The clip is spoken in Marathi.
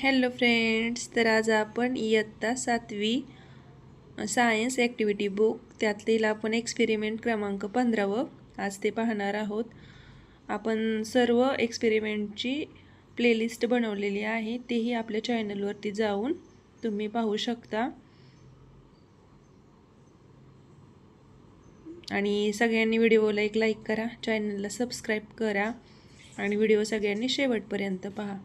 हॅलो फ्रेंड्स, तर आज आपण इयत्ता 7वी सायन्स ॲक्टिव्हिटी बुक त्यातील आपण एक्सपेरिमेंट क्रमांक 15 आज ते पाहणार आहोत। आपण सर्व एक्सपेरिमेंटची प्लेलिस्ट बनवलेली आहे, तेही आपल्या चॅनलवरती जाऊन तुम्ही पाहू शकता। आणि सगळ्यांनी व्हिडिओला एक लाईक करा, चॅनलला सबस्क्राईब करा आणि व्हिडिओ सगळ्यांनी शेवटपर्यंत पहा।